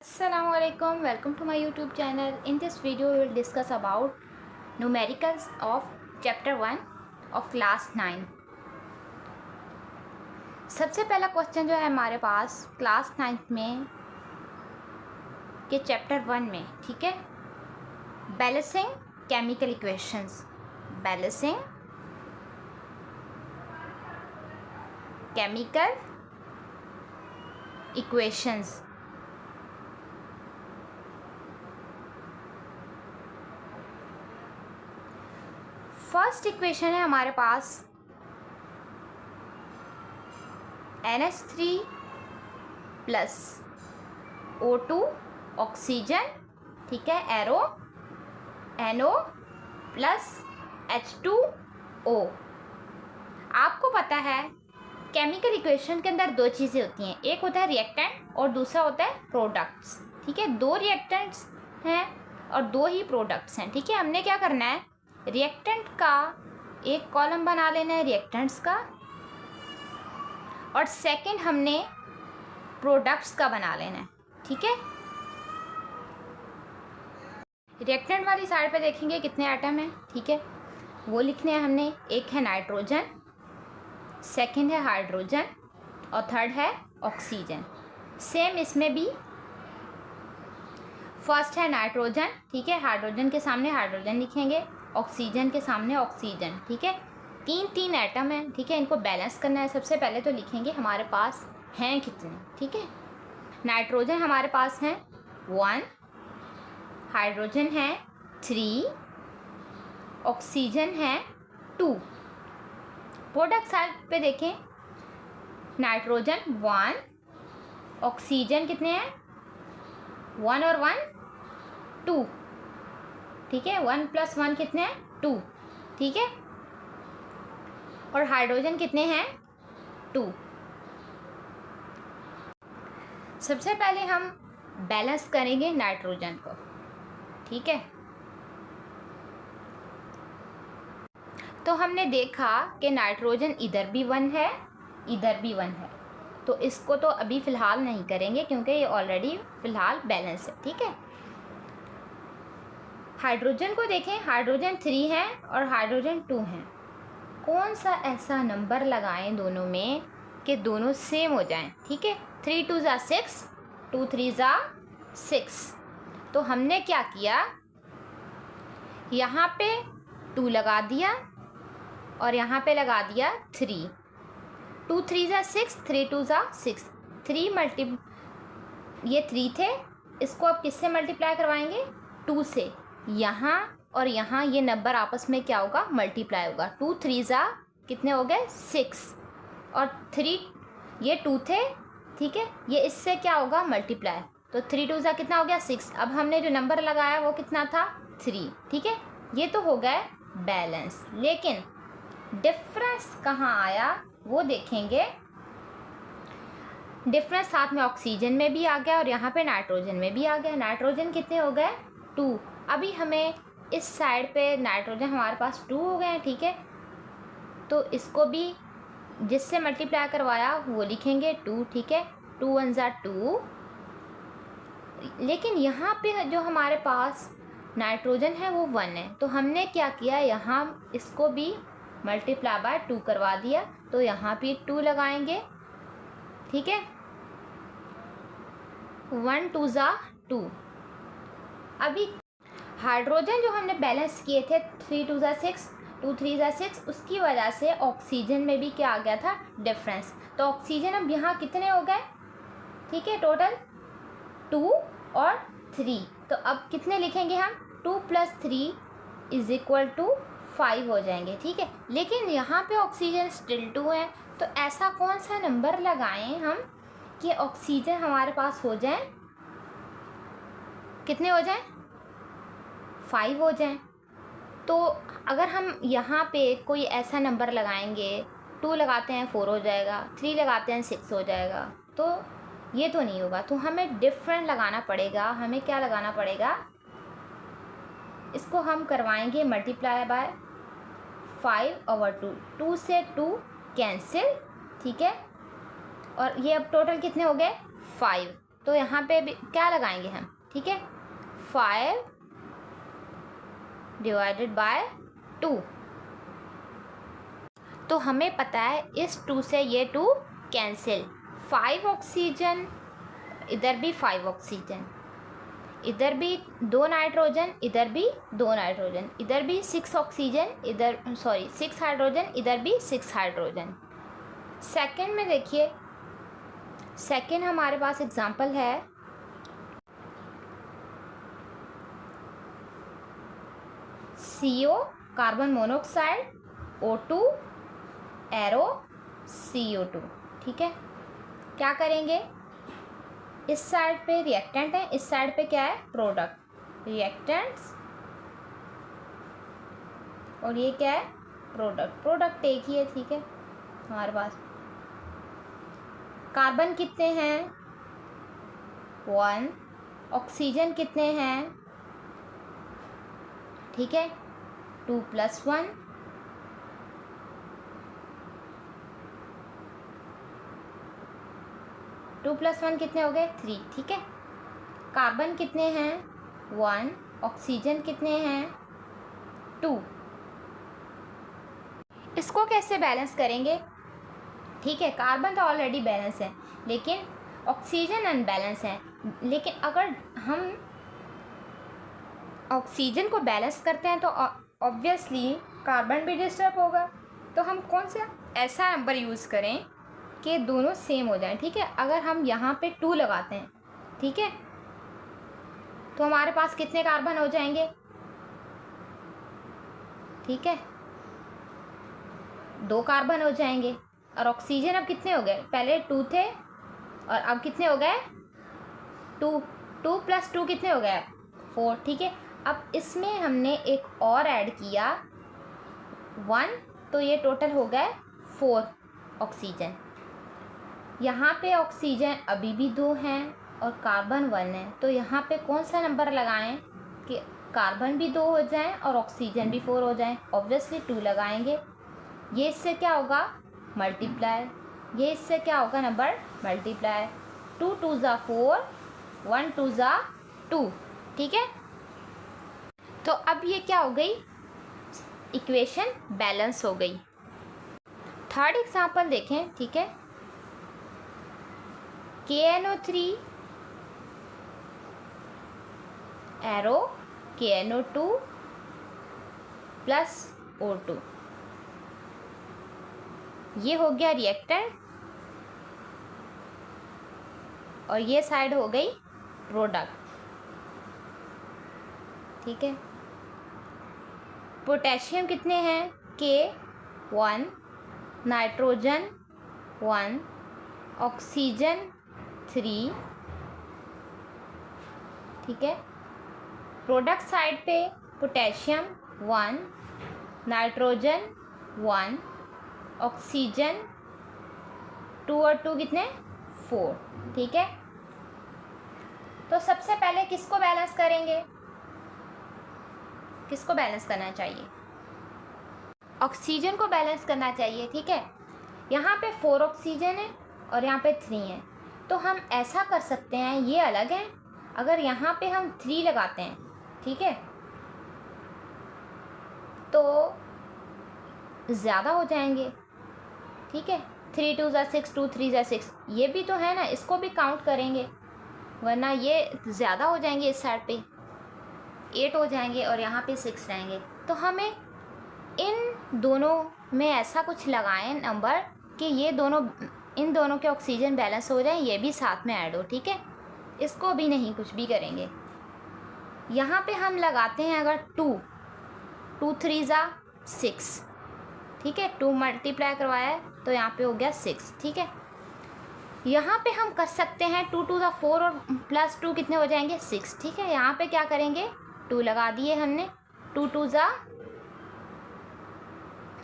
Assalamualaikum, welcome to my YouTube channel. In this video we will discuss about numericals of chapter 1 of class 9. सबसे पहला question जो है हमारे पास class 9 में के चैप्टर 1 में, ठीक है, balancing chemical equations, balancing chemical equations. First equation है हमारे पास NH3 प्लस O2 ऑक्सीजन, ठीक है, एरो NO प्लस H2O. आपको पता है केमिकल इक्वेशन के अंदर दो चीज़ें होती हैं, एक होता है रिएक्टेंट और दूसरा होता है प्रोडक्ट्स. ठीक है, दो रिएक्टेंट्स हैं और दो ही प्रोडक्ट्स हैं. ठीक है, हमने क्या करना है, रिएक्टेंट का एक कॉलम बना लेना है रिएक्टेंट्स का, और सेकंड हमने प्रोडक्ट्स का बना लेना है. ठीक है, रिएक्टेंट वाली साइड पे देखेंगे कितने एटम हैं. ठीक है, वो लिखने हैं हमने. एक है नाइट्रोजन, सेकंड है हाइड्रोजन और थर्ड है ऑक्सीजन. सेम इसमें भी फर्स्ट है नाइट्रोजन, ठीक है, हाइड्रोजन के सामने हाइड्रोजन लिखेंगे, ऑक्सीजन के सामने ऑक्सीजन. ठीक है, तीन एटम हैं. ठीक है, इनको बैलेंस करना है. सबसे पहले तो लिखेंगे हमारे पास हैं कितने. ठीक है, नाइट्रोजन हमारे पास हैं 1, हाइड्रोजन है 3, ऑक्सीजन है 2. प्रोडक्ट साइड पे देखें, नाइट्रोजन 1, ऑक्सीजन कितने हैं 1 और 1 2. ठीक है, 1 + 1 कितने हैं 2. ठीक है, और हाइड्रोजन कितने हैं 2. सबसे पहले हम बैलेंस करेंगे नाइट्रोजन को. ठीक है, तो हमने देखा कि नाइट्रोजन इधर भी 1 है, इधर भी 1 है, तो इसको तो अभी फ़िलहाल नहीं करेंगे क्योंकि ये ऑलरेडी फ़िलहाल बैलेंस है. ठीक है, हाइड्रोजन को देखें, हाइड्रोजन 3 है और हाइड्रोजन 2 है. कौन सा ऐसा नंबर लगाएं दोनों में कि दोनों सेम हो जाएं. ठीक है, 3 2 = 6, 2 3 = 6. तो हमने क्या किया, यहाँ पे 2 लगा दिया और यहाँ पे लगा दिया 3. 2 3 = 6, 3 2 = 6. 3 ये 3 थे, इसको अब किससे मल्टीप्लाई करवाएंगे 2 से. यहाँ और यहाँ ये नंबर आपस में क्या होगा, मल्टीप्लाई होगा. 2 3 = कितने हो गए 6 और 3 ये 2 थे. ठीक है, ये इससे क्या होगा मल्टीप्लाई, तो 3 2 = कितना हो गया 6. अब हमने जो नंबर लगाया वो कितना था 3. ठीक है, ये तो हो गया बैलेंस. लेकिन डिफरेंस कहाँ आया वो देखेंगे. डिफरेंस साथ में ऑक्सीजन में भी आ गया और यहाँ पे नाइट्रोजन में भी आ गया. नाइट्रोजन कितने हो गए 2. अभी हमें इस साइड पे नाइट्रोजन हमारे पास 2 हो गए हैं. ठीक है, तो इसको भी जिससे मल्टीप्लाई करवाया वो लिखेंगे 2. ठीक है, 2 1 = 2. लेकिन यहाँ पे जो हमारे पास नाइट्रोजन है वो 1 है, तो हमने क्या किया, यहाँ इसको भी मल्टीप्लाई बाय 2 करवा दिया, तो यहाँ भी 2 लगाएंगे. ठीक है, 1 2 = 2. अभी हाइड्रोजन जो हमने बैलेंस किए थे 3 2 = 6, 2 3 = 6, उसकी वजह से ऑक्सीजन में भी क्या आ गया था डिफरेंस. तो ऑक्सीजन अब यहाँ कितने हो गए, ठीक है, टोटल 2 और 3. तो अब कितने लिखेंगे हम, 2 + 3 = 5 हो जाएंगे. ठीक है, लेकिन यहाँ पे ऑक्सीजन स्टिल 2 है, तो ऐसा कौन सा नंबर लगाएं हम कि ऑक्सीजन हमारे पास हो जाए, कितने हो जाएं 5 हो जाएं. तो अगर हम यहाँ पे कोई ऐसा नंबर लगाएंगे, 2 लगाते हैं 4 हो जाएगा, 3 लगाते हैं 6 हो जाएगा, तो ये तो नहीं होगा. तो हमें डिफरेंट लगाना पड़ेगा. हमें क्या लगाना पड़ेगा, इसको हम करवाएंगे मल्टीप्लाई बाय 5/2. 2 से 2 कैंसिल. ठीक है, और ये अब टोटल कितने हो गए 5. तो यहाँ पे भी क्या लगाएंगे हम, ठीक है, 5 डिवाइडेड बाय 2। तो हमें पता है इस 2 से ये 2 कैंसिल, 5 ऑक्सीजन, इधर भी 5 ऑक्सीजन, इधर भी 2 नाइट्रोजन, इधर भी 2 नाइट्रोजन, इधर भी 6 ऑक्सीजन, इधर 6 हाइड्रोजन, इधर भी 6 हाइड्रोजन। सेकंड में देखिए, सेकंड हमारे पास एग्जांपल है CO carbon monoxide, O2 arrow CO2, ठीक है। क्या करेंगे, इस साइड पे रिएक्टेंट है, इस साइड पे क्या है, प्रोडक्ट, रिएक्टेंट्स, और ये क्या है, प्रोडक्ट। प्रोडक्ट एक ही है, ठीक है। हमारे पास कार्बन कितने हैं, 1, ऑक्सीजन कितने हैं, ठीक है, 2 + 1, टू प्लस 1 कितने हो गए, 3, ठीक है। कार्बन कितने हैं, 1, ऑक्सीजन कितने हैं, 2। इसको कैसे बैलेंस करेंगे, ठीक है। कार्बन तो ऑलरेडी बैलेंस है, लेकिन ऑक्सीजन अनबैलेंस है। लेकिन अगर हम ऑक्सीजन को बैलेंस करते हैं तो ऑब्वियसली कार्बन भी डिस्टर्ब होगा। तो हम कौन सा ऐसा नंबर यूज़ करें कि दोनों सेम हो जाएं, ठीक है। अगर हम यहाँ पे 2 लगाते हैं, ठीक है, तो हमारे पास कितने कार्बन हो जाएंगे, ठीक है, 2 कार्बन हो जाएंगे। और ऑक्सीजन अब कितने हो गए, पहले 2 थे और अब कितने हो गए, 2 + 2 कितने हो गए, 4, ठीक है। अब इसमें हमने एक और ऐड किया 1, तो ये टोटल हो गए 4 ऑक्सीजन। यहाँ पे ऑक्सीजन अभी भी 2 हैं और कार्बन 1 है, तो यहाँ पे कौन सा नंबर लगाएं कि कार्बन भी 2 हो जाएं और ऑक्सीजन भी 4 हो जाएं। ऑब्वियसली 2 लगाएंगे। ये इससे क्या होगा, मल्टीप्लाई, ये इससे क्या होगा, नंबर मल्टीप्लाई, 2 × 2 = 4, 1 × 2 = 2, ठीक है। तो अब ये क्या हो गई, इक्वेशन बैलेंस हो गई। थर्ड एग्जांपल देखें, ठीक है। KNO3 एरो KNO2 + O2, ये हो गया रिएक्टेंट और ये साइड हो गई प्रोडक्ट, ठीक है। पोटेशियम कितने हैं, K1, नाइट्रोजन 1, ऑक्सीजन 3, ठीक है। प्रोडक्ट साइड पे पोटेशियम 1, नाइट्रोजन 1, ऑक्सीजन 2 और 2 कितने, 4, ठीक है। तो सबसे पहले किसको बैलेंस करेंगे, किसको बैलेंस करना चाहिए, ऑक्सीजन को बैलेंस करना चाहिए, ठीक है। यहाँ पे 4 ऑक्सीजन है और यहाँ पे 3 है, तो हम ऐसा कर सकते हैं, ये अलग है, अगर यहाँ पे हम 3 लगाते हैं, ठीक है, तो ज़्यादा हो जाएंगे, ठीक है। 3 × 2 = 6, 2 × 3 = 6, ये भी तो है ना, इसको भी काउंट करेंगे, वरना ये ज़्यादा हो जाएंगे, इस साइड पे 8 हो जाएंगे और यहाँ पे 6 रहेंगे। तो हमें इन दोनों में ऐसा कुछ लगाएं नंबर कि ये दोनों, इन दोनों के ऑक्सीजन बैलेंस हो जाए, ये भी साथ में ऐड हो, ठीक है। इसको भी नहीं कुछ भी करेंगे। यहाँ पे हम लगाते हैं अगर 2 × 3 = 6, ठीक है, 2 मल्टीप्लाई करवाया है तो यहाँ पे हो गया 6, ठीक है। यहाँ पे हम कर सकते हैं 2 × 2 = 4 और +2 कितने हो जाएंगे, 6, ठीक है। यहाँ पे क्या करेंगे, 2 लगा दिए हमने, 2 × 2 =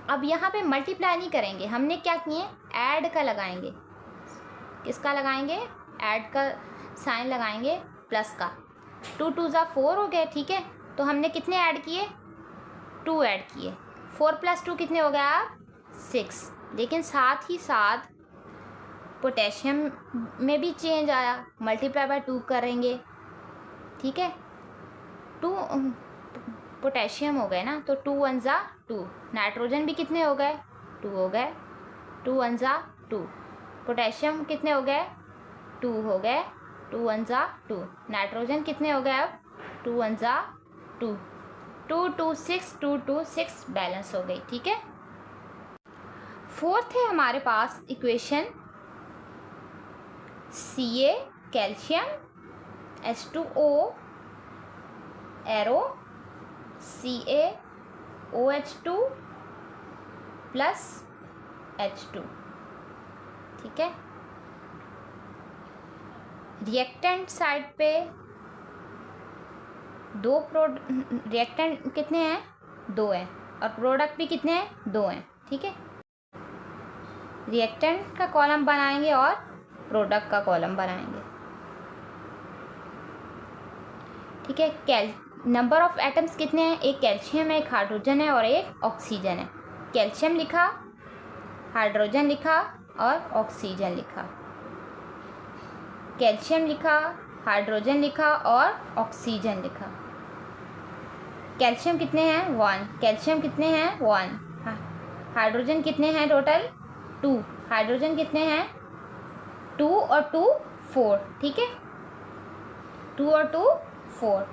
अब यहाँ पे मल्टीप्लाई नहीं करेंगे, हमने क्या किए, ऐड का लगाएंगे। किसका लगाएंगे, ऐड का साइन लगाएंगे, प्लस का। 2 × 2 = 4 हो गए, ठीक है। तो हमने कितने ऐड किए, 2 ऐड किए, 4 + 2 कितने हो गया, 6। लेकिन साथ ही साथ पोटेशियम में भी चेंज आया, मल्टीप्लाई बाय 2 करेंगे, ठीक है। 2 पोटेशियम हो गए ना, तो 2 1 जा 2। नाइट्रोजन भी कितने हो गए? 2 हो गए, 2 1 जा 2। पोटेशियम कितने हो गए? 2 हो गए, 2 1 जा 2। नाइट्रोजन कितने हो गए अब? 2 1 जा 2, 2 2 6, 2 2 6 बैलेंस हो गई, ठीक है। फोर्थ है हमारे पास equation Ca calcium H2O arrow CaOH2 plus H2, ठीक है। रिएक्टेंट साइड पे रिएक्टेंट कितने हैं? 2 हैं, और प्रोडक्ट भी कितने हैं? 2 हैं, ठीक है। रिएक्टेंट का कॉलम बनाएंगे और प्रोडक्ट का कॉलम बनाएंगे, ठीक है। नंबर ऑफ एटम्स कितने हैं? एक कैल्शियम है, एक हाइड्रोजन है और एक ऑक्सीजन है। कैल्शियम लिखा, हाइड्रोजन लिखा और ऑक्सीजन लिखा। कैल्शियम लिखा, हाइड्रोजन लिखा और ऑक्सीजन लिखा। कैल्शियम कितने हैं? 1। कैल्शियम कितने हैं? 1। हाइड्रोजन कितने हैं टोटल? 2। हाइड्रोजन कितने हैं? 2 और 2 4, ठीक है। 2 और 2 4।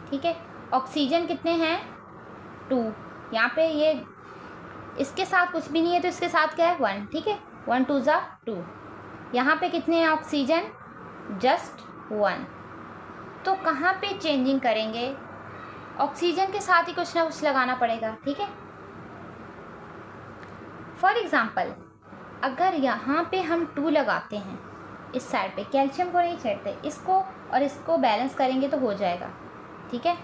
ठीक है। ऑक्सीजन कितने हैं? 2। यहाँ पे ये इसके साथ कुछ भी नहीं है तो इसके साथ क्या है? 1, ठीक है। 1 2 जा 2। यहाँ पे कितने हैं ऑक्सीजन? जस्ट 1। तो कहाँ पे चेंजिंग करेंगे? ऑक्सीजन के साथ ही कुछ ना कुछ लगाना पड़ेगा, ठीक है। फॉर एग्ज़ाम्पल, अगर यहाँ पे हम 2 लगाते हैं इस साइड पे, कैल्शियम को नहीं छेड़ते, इसको और इसको बैलेंस करेंगे तो हो जाएगा, ठीक है।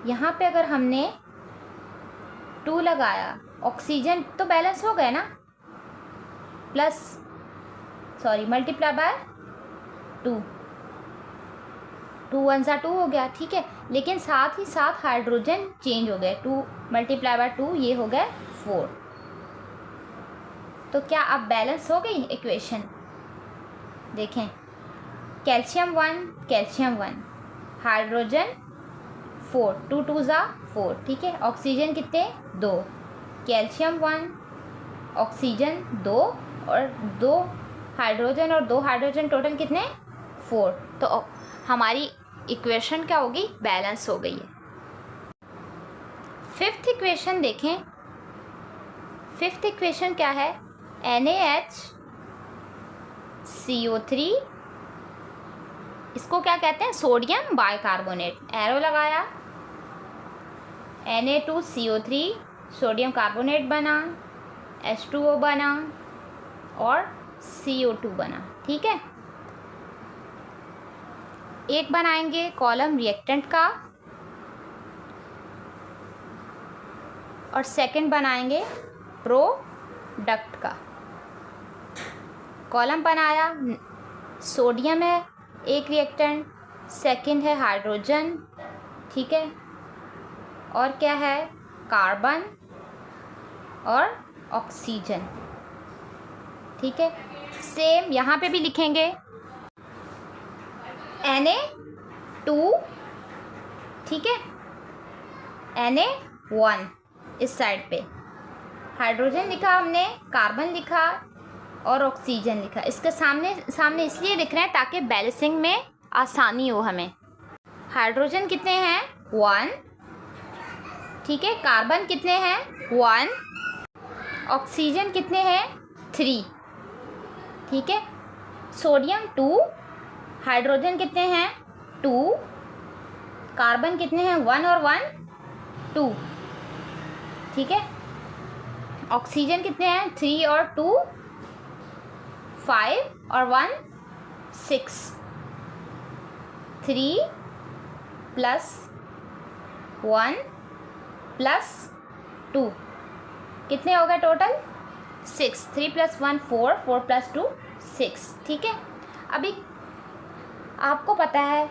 यहाँ पे अगर हमने 2 लगाया, ऑक्सीजन तो बैलेंस हो गए ना, मल्टीप्लाई बाय 2, 2 1 जा 2 हो गया, ठीक है। लेकिन साथ ही साथ हाइड्रोजन चेंज हो गए, 2 मल्टीप्लाई बाय 2 ये हो गए 4। तो क्या अब बैलेंस हो गई इक्वेशन? देखें, कैल्शियम 1, हाइड्रोजन 4, 2 2 जा 4, ठीक है। ऑक्सीजन कितने? 2। कैल्शियम 1, ऑक्सीजन 2 और 2 हाइड्रोजन और 2 हाइड्रोजन टोटल कितने? 4। तो हमारी इक्वेशन क्या होगी? बैलेंस हो गई है। फिफ्थ इक्वेशन देखें। फिफ्थ इक्वेशन क्या है? NaHCO3, इसको क्या कहते हैं? Sodium bicarbonate. एरो लगाया, Na2CO3 सोडियम कार्बोनेट बना, H2O बना और CO2 बना, ठीक है। एक बनाएंगे कॉलम रिएक्टेंट का और सेकंड बनाएंगे प्रोडक्ट का। कॉलम बनाया, सोडियम है एक रिएक्टेंट, सेकंड है हाइड्रोजन, ठीक है, और क्या है? कार्बन और ऑक्सीजन, ठीक है। सेम यहाँ पे भी लिखेंगे Na2, ठीक है, Na1 इस साइड पे, हाइड्रोजन लिखा हमने, कार्बन लिखा और ऑक्सीजन लिखा। इसके सामने इसलिए लिख रहे हैं ताकि बैलेंसिंग में आसानी हो हमें। हाइड्रोजन कितने हैं? 1, ठीक है। कार्बन कितने हैं? 1। ऑक्सीजन कितने हैं? 3, ठीक है। सोडियम 2, हाइड्रोजन कितने हैं? 2, कार्बन कितने हैं? 1 और 1 2, ठीक है। ऑक्सीजन कितने हैं? 3 और 2 5 और 1 6। 3 प्लस 1 प्लस 2 कितने हो गए टोटल? 6। 3 प्लस 1 4, 4 प्लस 2 6, ठीक है। अभी आपको पता है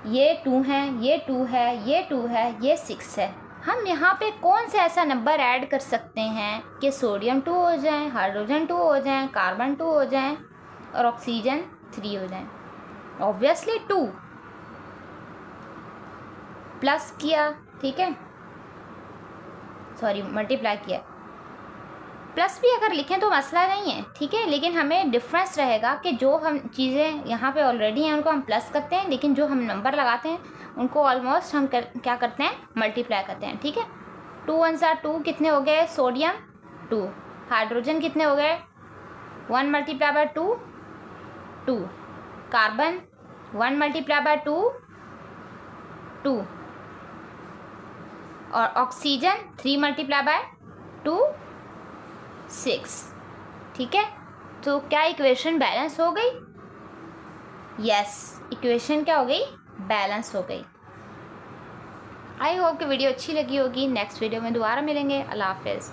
ये 2 है, ये 2 है, ये 2 है, ये 6 है। हम यहाँ पे कौन सा ऐसा नंबर ऐड कर सकते हैं कि सोडियम 2 हो जाए, हाइड्रोजन 2 हो जाए, कार्बन 2 हो जाए और ऑक्सीजन 3 हो जाए? ऑब्वियसली 2 प्लस किया, ठीक है, सॉरी मल्टीप्लाई किया। प्लस भी अगर लिखें तो मसला नहीं है, ठीक है, लेकिन हमें डिफरेंस रहेगा कि जो हम चीज़ें यहाँ पे ऑलरेडी हैं उनको हम प्लस करते हैं, लेकिन जो हम नंबर लगाते हैं उनको ऑलमोस्ट हम क्या करते हैं, मल्टीप्लाई करते हैं, ठीक है। 2 1 2 कितने हो गए, सोडियम 2, हाइड्रोजन कितने हो गए, 1 multiply by 2 2, carbon 1 multiply by 2 2, और ऑक्सीजन 3 मल्टीप्लाई बाय 2 6, ठीक है। तो क्या इक्वेशन बैलेंस हो गई? यस, इक्वेशन क्या हो गई, बैलेंस हो गई। आई होप कि वीडियो अच्छी लगी होगी। नेक्स्ट वीडियो में दोबारा मिलेंगे। अल्लाह हाफिज़।